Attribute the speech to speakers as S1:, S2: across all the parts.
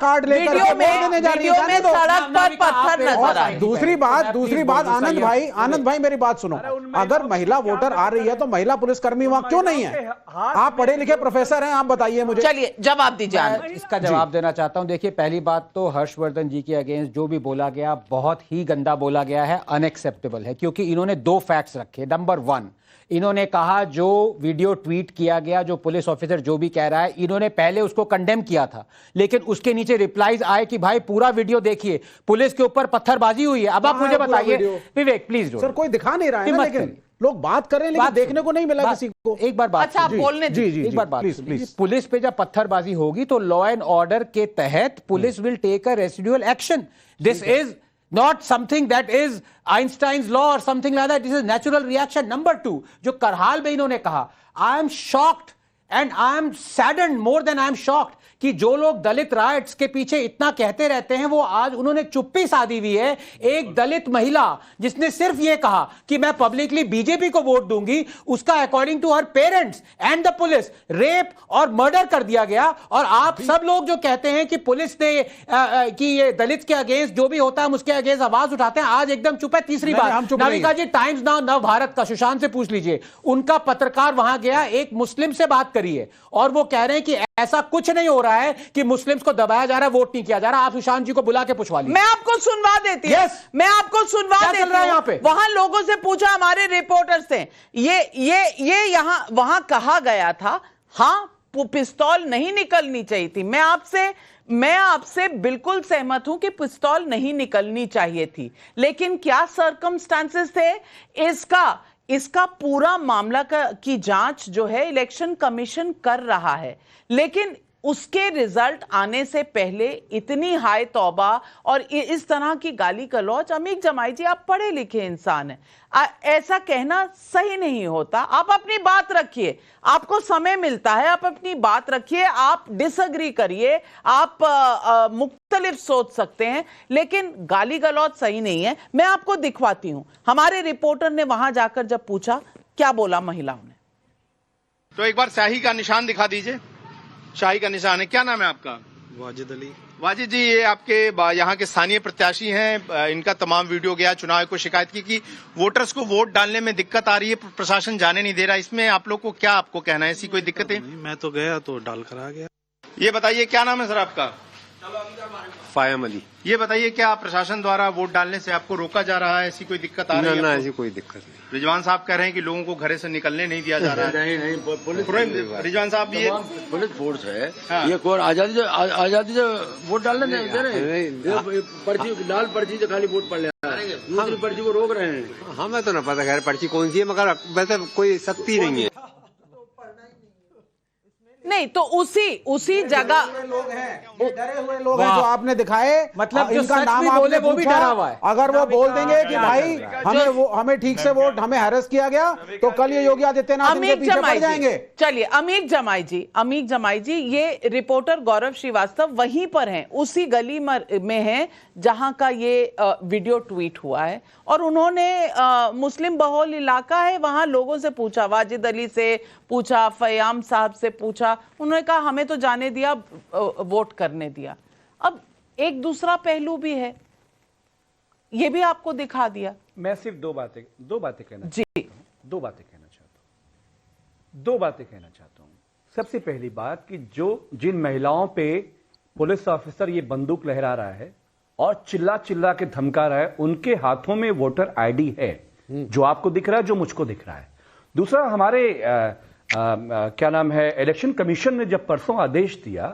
S1: Card लेकर
S2: video में सड़क पर पत्थर नजर आए।
S1: दूसरी बात आनंद भाई मेरी बात सुनो, अगर महिला वोटर आ रही है तो महिला पुलिसकर्मी वहां क्यों नहीं है? आप पढ़े लिखे प्रोफेसर हैं, आप बताइए मुझे।
S2: चलिए जवाब दीजिए।
S3: इसका जवाब देना चाहता हूं। देखिए, पहली बात तो हर्षवर्धन जी के अगेंस्ट जो भी बोला गया बहुत ही गंदा बोला गया है, अनएक्सेप्टेबल है, क्योंकि इन्होंने दो फैक्ट्स रखे। नंबर वन, इन्होंने कहा जो वीडियो ट्वीट किया गया, जो पुलिस ऑफिसर जो भी कह रहा है, इन्होंने पहले उसको कंडेम किया था, लेकिन उसके नीचे रिप्लाईज आए कि भाई पूरा वीडियो देखिए, पुलिस के ऊपर पत्थरबाजी हुई है। अब आप मुझे बताइए विवेक प्लीज।
S1: सर कोई दिखा नहीं रहा है ना, लेकिन लोग बात कर रहे हैं, लेकिन देखने को नहीं मिला किसी को।
S3: एक बार बात,
S2: अच्छा आप बोलने
S1: जी,
S3: एक बार बात,
S1: प्लीज।
S3: पुलिस पे जब पत्थरबाजी होगी तो लॉ एंड ऑर्डर के तहत police will take a residual action. This is not something that is Einstein's law or something like that. This is natural reaction. Number two, जो करहाल में इन्होंने कहा, I am shocked and I am saddened more than I am shocked कि जो लोग दलित rights के पीछे इतना कहते रहते हैं, वो आज उन्होंने चुप्पी साधी हुई है। एक दलित महिला जिसने सिर्फ ये कहा कि मैं पब्लिकली बीजेपी को वोट दूंगी, उसका according to her parents and the police rape और मर्डर कर दिया गया। और आप सब लोग जो कहते हैं कि पुलिस ने कि ये दलित के अगेंस्ट जो भी होता है हम उसके अगेंस्ट आवाज उठाते हैं, आज एकदम चुप है। तीसरी बात, नाविका जी टाइम्स नाउ नव भारत का सुशांत से पूछ लीजिए, उनका पत्रकार वहां गया, एक मुस्लिम से बात करी है और वो कह रहे हैं कि ऐसा कुछ नहीं हो रहा है कि मुस्लिम्स को दबाया जा रहा है, वोट नहीं किया जा रहा। आप सुशांत जी को बुला के पूछवा लीजिए।
S2: मैं आपको सुनवा देती हूं। मैं आपको सुनवा देती हूं।
S3: यहाँ पे
S2: वहां लोगों से पूछा, हमारे रिपोर्टर्स से, ये यहां वहां कहा गया था, हां पिस्तौल नहीं निकलनी चाहिए थी। मैं आपसे बिल्कुल सहमत हूं कि पिस्तौल नहीं निकलनी चाहिए थी, लेकिन क्या सर्कमस्टांसेस थे? इसका पूरा मामला की जांच जो है इलेक्शन कमीशन कर रहा है, लेकिन उसके रिजल्ट आने से पहले इतनी हाय तौबा और इस तरह की गाली गलौज। अमीक जमाई जी, आप पढ़े लिखे इंसान हैं, ऐसा कहना सही नहीं होता। आप अपनी बात रखिए, आपको समय मिलता है, आप अपनी बात रखिए, आप डिसएग्री करिए, आप मुख्तलिफ सोच सकते हैं, लेकिन गाली गलौज सही नहीं है। मैं आपको दिखवाती हूं, हमारे रिपोर्टर ने वहां जाकर जब पूछा, क्या बोला महिलाओं ने।
S4: तो एक बार शाही का निशान दिखा दीजिए। शाही का निशान है। क्या नाम है आपका?
S5: वाजिद अली।
S4: वाजिद जी, ये आपके यहाँ के स्थानीय प्रत्याशी हैं, इनका तमाम वीडियो गया, चुनाव को शिकायत की कि वोटर्स को वोट डालने में दिक्कत आ रही है, प्रशासन जाने नहीं दे रहा। इसमें आप लोग को क्या आपको कहना है, ऐसी कोई दिक्कत है?
S5: मैं तो गया तो डाल कर आ गया।
S4: ये बताइए क्या नाम है सर आपका?
S5: फायम अली।
S4: ये बताइए क्या प्रशासन द्वारा वोट डालने से आपको रोका जा रहा है, ऐसी कोई दिक्कत आ रही है?
S5: ना, ऐसी कोई दिक्कत नहीं।
S4: रिजवान साहब कह रहे हैं कि लोगों को घरे से निकलने नहीं दिया जा रहा है। नहीं, रिजवान साहब ये
S6: पुलिस फोर्स है, ये कौन आजादी से वोट डालने दे रहे हैं? पर्ची लाल पर्ची से खाली वोट पड़ रहा है, दूसरी पर्ची को रोक रहे हैं।
S5: हमें तो ना पता खैर पर्ची कौन सी है, मगर वैसे कोई सख्ती नहीं है।
S2: नहीं तो उसी जगह
S1: डरे हुए लोग हैं जो आपने दिखाए,
S3: मतलब
S1: इनका नाम
S3: बोले वो भी डरा हुआ है।
S1: अगर वो बोल देंगे कि भाई हमें ठीक से वोट, हमें हैरेस किया गया, तो कल ये योगी आदित्यनाथ इनके पीछे पड़ जाएंगे।
S2: चलिए अमीक जमाई जी, ये रिपोर्टर गौरव श्रीवास्तव वहीं पर हैं, उसी गली में हैं जहां का ये वीडियो ट्वीट हुआ है, और उन्होंने मुस्लिम बहुल इलाका है, वहां लोगों से पूछा, वाजिद अली से पूछा, फयाम साहब से पूछा, उन्होंने कहा हमें तो जाने दिया, वोट करने दिया। अब एक दूसरा पहलू भी है, ये भी आपको दिखा दिया।
S7: मैं सिर्फ दो बातें कहना
S2: जी,
S7: दो बातें कहना चाहता हूं। सबसे पहली बात कि जिन महिलाओं पे पुलिस ऑफिसर ये बंदूक लहरा रहा है और चिल्ला चिल्ला के धमका रहा है, उनके हाथों में वोटर आईडी है, जो आपको दिख रहा है, जो मुझको दिख रहा है। दूसरा, हमारे क्या नाम है, इलेक्शन कमीशन ने जब परसों आदेश दिया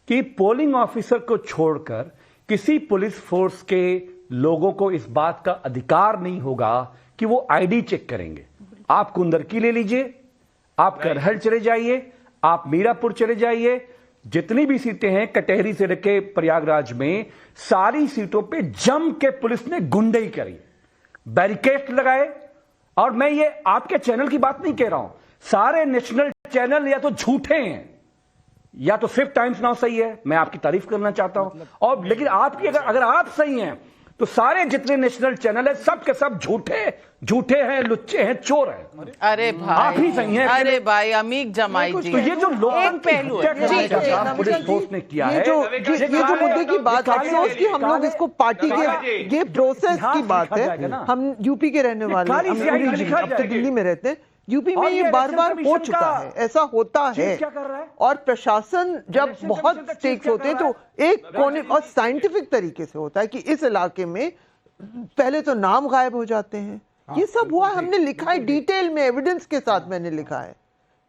S7: कि पोलिंग ऑफिसर को छोड़कर किसी पुलिस फोर्स के लोगों को इस बात का अधिकार नहीं होगा कि वो आईडी चेक करेंगे। आप कुंदरकी ले लीजिए, आप करहल चले जाइए, आप मीरापुर चले जाइए, जितनी भी सीटें हैं कटहरी से लेके प्रयागराज में, सारी सीटों पे जम के पुलिस ने गुंडई करी, बैरिकेड लगाए। और मैं ये आपके चैनल की बात नहीं कह रहा हूं, सारे नेशनल चैनल या तो झूठे हैं या तो सिर्फ टाइम्स नाउ सही है, मैं आपकी तारीफ करना चाहता हूं। और लेकिन आपकी अगर आप सही हैं तो सारे जितने नेशनल चैनल है सब के सब झूठे हैं, लुच्चे हैं, चोर हैं।
S2: अरे
S7: आप ही
S2: भाई,
S7: सही हैं।
S2: अरे भाई अमीक जमाई जी,
S7: तो ये जो
S2: एक
S7: लोकतंत्र
S2: पहलू है
S7: करने का काम पुलिस फोर्स ने किया है,
S8: ये जो मुद्दे की बात है, अफसोस कि हम लोग इसको पार्टी के ये प्रोसेस की बात है। हम यूपी के रहने वाले हैं, अब तो दिल्ली में रहते हैं। यूपी में ये बार बार हो चुका है, ऐसा होता है। और प्रशासन जब बहुत स्टेक्स होते हैं तो एक कोने और साइंटिफिक तरीके से होता है कि इस इलाके में पहले तो नाम गायब हो जाते हैं। ये सब हुआ, हमने लिखा है डिटेल में, एविडेंस के साथ मैंने लिखा है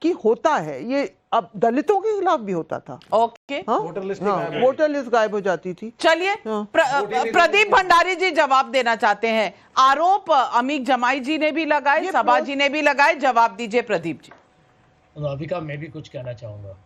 S8: कि होता है ये। अब दलितों के खिलाफ भी होता था।
S2: ओके,
S1: वोटर लिस्ट
S8: गायब हो जाती थी।
S2: चलिए प्रदीप भंडारी जी जवाब देना चाहते हैं। आरोप अमीक जमाई जी ने भी लगाए, सभा जी ने भी लगाए, जवाब दीजिए प्रदीप जी।
S9: राधिका, मैं भी कुछ कहना चाहूंगा।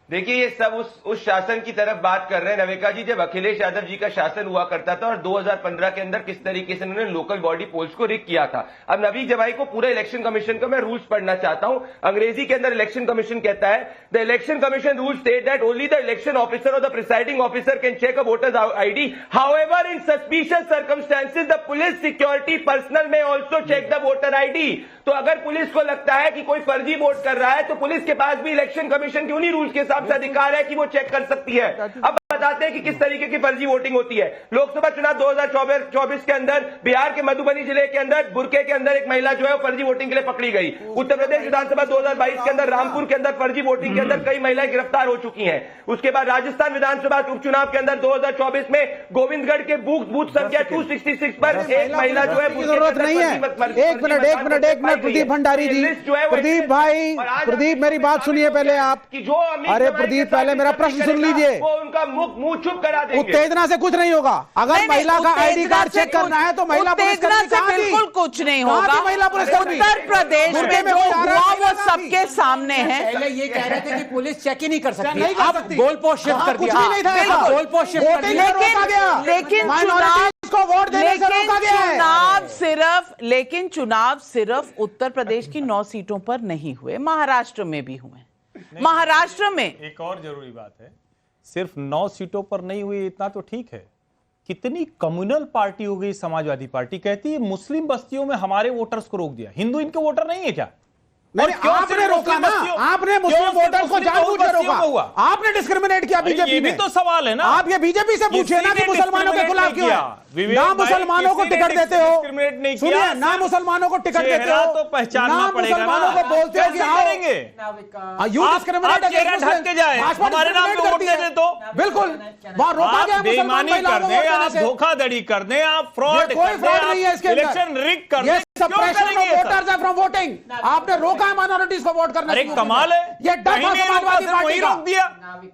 S10: देखिए, ये सब उस शासन की तरफ बात कर रहे हैं नवेका जी, जब अखिलेश यादव जी का शासन हुआ करता था और 2015 के अंदर किस तरीके से उन्होंने लोकल बॉडी पोल्स को रिग किया था। अब नवीक जवाई को पूरे इलेक्शन कमीशन का मैं रूल्स पढ़ना चाहता हूं। अंग्रेजी के अंदर इलेक्शन कमीशन कहता है, the election commission rule state that only the election officer और the presiding officer can check a voter's ID, however in suspicious circumstances the police security personnel may also check the voter ID. तो अगर police को लगता है कि कोई फर्जी vote कर रहा है तो पुलिस के पास भी इलेक्शन कमीशन के उन्हीं रूल्स के हिसाब से अधिकार है कि वो चेक कर सकती है। अब बताते हैं कि किस तरीके की फर्जी वोटिंग होती है। लोकसभा चुनाव 2024 के अंदर बिहार के मधुबनी जिले के अंदर बुरके के अंदर एक महिला जो है फर्जी वोटिंग के लिए पकड़ी गई। उत्तर प्रदेश विधानसभा 2022 के अंदर रामपुर के अंदर फर्जी वोटिंग के अंदर कई महिलाएं गिरफ्तार हो चुकी हैं। उसके बाद राजस्थान विधानसभा उपचुनाव के अंदर 2024 में गोविंदगढ़ के बूथ संख्या 266 पर एक महिला जो है
S1: जरूरत नहीं है। एक मिनट प्रदीप भंडारी जी, प्रदीप भाई, प्रदीप मेरी बात सुनिए पहले आप। अरे प्रदीप, पहले मेरा प्रश्न सुन लीजिए।
S10: वो उनका मुंह चुप करा देंगे।
S1: उत्तेजना से कुछ नहीं होगा। अगर महिला का आईडी कार्ड चेक करना है तो महिला पुलिसकर्मी
S2: से बिल्कुल कुछ नहीं होगा।
S1: महिला पुलिसकर्मी
S2: उत्तर प्रदेश में जो हुआ वो सबके सामने है।
S3: पहले ये कह रहे थे कि पुलिस चेक ही नहीं कर सकती, अब गोल पोस्ट शिफ्ट कर दिया।
S1: गोल पोस्ट शिफ्ट कर दिया,
S2: लेकिन चुनाव सिर्फ उत्तर प्रदेश की 9 सीटों पर नहीं हुए, महाराष्ट्र में भी हुए। महाराष्ट्र में
S11: एक और जरूरी बात है, सिर्फ 9 सीटों पर नहीं हुई इतना तो ठीक है, कितनी कम्युनल पार्टी हो गई समाजवादी पार्टी। कहती है मुस्लिम बस्तियों में हमारे वोटर्स को रोक दिया, हिंदू इनके वोटर नहीं है क्या?
S1: आपने रोका ना, आपने मुस्लिम वोटर्स को जानबूझकर रोका, आपने डिस्क्रिमिनेट किया बीजेपी
S11: ये भी तो सवाल है ना।
S1: आप ये बीजेपी से पूछिए ना कि मुसलमानों के खिलाफ क्यों है। ना मुसलमानों को टिकट देते हो, सुनिए, ना मुसलमानों को टिकट देते हो,
S11: तो पहचानना पड़ेगा ना।
S1: मुसलमानों को बोलते हो कि
S11: करेंगे
S1: यू डिस्क्रिमिनेट
S11: ढक के जाए, हमारे नाम पे वोट दे दे तो
S1: बिल्कुल वहां रोका गया।
S11: बेईमानी कर दे, आप धोखाधड़ी कर दे, आप फ्रॉड,
S1: कोई फ्रॉड नहीं है इसके अंदर।
S11: इलेक्शन रिग कर दे,
S1: सप्रेशन ऑफ वोटर्स है फ्रॉम वोटिंग। आपने रोका है माइनॉरिटीज को वोट करने से।
S11: अरे कमाल है,
S1: ये डर था समाजवादी पार्टी का,
S11: रोक दिया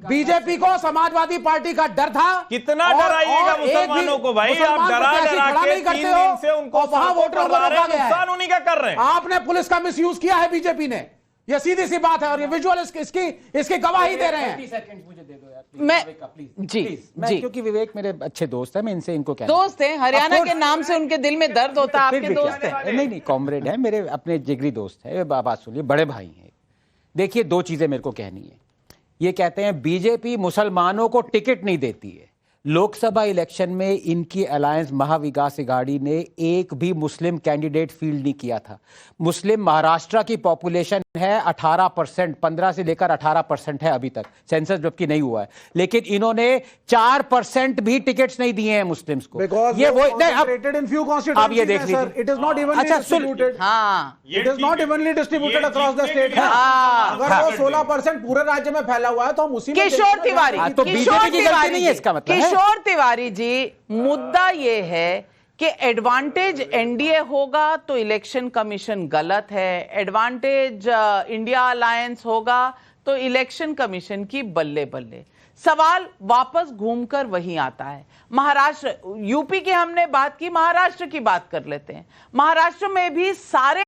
S1: बीजेपी को समाजवादी पार्टी का डर था।
S11: कितना डराइएगा मुसलमानों को भाई, आप डरा के 3 दिन से उनको
S1: वहां वोटरों को रोका गया है।
S11: नुकसान उन्हीं का कर रहे हैं।
S1: आपने पुलिस का मिसयूज किया है बीजेपी ने, ये सीधी सी बात है और ये विजुअल इसकी गवाही दे रहे हैं।
S3: 30 सेकंड मुझे दे दो यार,
S2: मैं
S3: प्लीज
S2: जी
S3: जी, क्योंकि विवेक मेरे अच्छे दोस्त है, मैं इनसे इनको कहना
S2: दोस्त है, हरियाणा के नाम से उनके दिल में दर्द होता है। आपके दोस्त है?
S3: नहीं, कॉमरेड है, मेरे अपने जिगरी दोस्त है। बात सुनिए, बड़े भाई हैं। देखिए, 2 चीजें मेरे को कहनी है। ये कहते हैं बीजेपी मुसलमानों को टिकट नहीं देती है। लोकसभा इलेक्शन में इनकी अलायंस महाविकास अघाड़ी ने एक भी मुस्लिम कैंडिडेट फील्ड नहीं किया था। मुस्लिम महाराष्ट्र की पॉपुलेशन है 18%, 15 से लेकर 18% है अभी तक, सेंसस जबकि नहीं हुआ है, लेकिन इन्होंने 4% भी टिकट्स नहीं दिए हैं मुस्लिम्स को। ये वो अब ये देख लीजिए,
S1: it is not evenly distributed.
S2: हाँ,
S1: it is not evenly distributed across the state. अगर वो 16% पूरे राज्य में फैला हुआ है तो हम उसी में।
S2: किशोर तिवारी,
S3: तो बीजेपी की गलती नहीं है इसका मतलब।
S2: किशोर तिवारी जी, मुद्दा ये है कि एडवांटेज एनडीए होगा तो इलेक्शन कमीशन गलत है, एडवांटेज इंडिया अलायंस होगा तो इलेक्शन कमीशन की बल्ले बल्ले। सवाल वापस घूमकर वहीं आता है। महाराष्ट्र, यूपी की हमने बात की, महाराष्ट्र की बात कर लेते हैं। महाराष्ट्र में भी सारे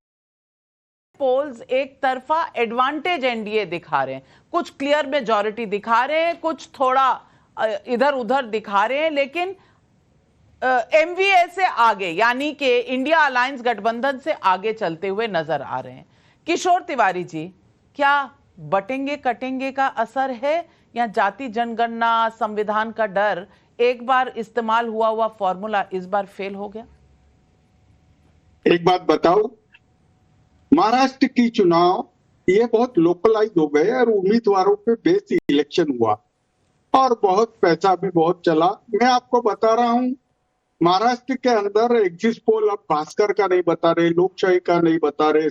S2: पोल्स एक तरफा एडवांटेज एनडीए दिखा रहे हैं, कुछ क्लियर मेजॉरिटी दिखा रहे हैं, कुछ थोड़ा इधर उधर दिखा रहे हैं, लेकिन एमवीए से आगे यानी कि इंडिया अलायंस गठबंधन से आगे चलते हुए नजर आ रहे हैं। किशोर तिवारी जी, क्या बटेंगे कटेंगे का असर है या जाति जनगणना संविधान का डर एक बार इस्तेमाल हुआ फॉर्मूला इस बार फेल हो गया?
S12: एक बात बताओ, महाराष्ट्र की चुनाव ये बहुत लोकलाइज हो गए और उम्मीदवारों पे बेस इलेक्शन हुआ और बहुत पैसा भी बहुत चला। मैं आपको बता रहा हूं, महाराष्ट्र के अंदर एग्जिट पोल अब भास्कर का नहीं बता रहे, लोकशाही का नहीं बता रहे,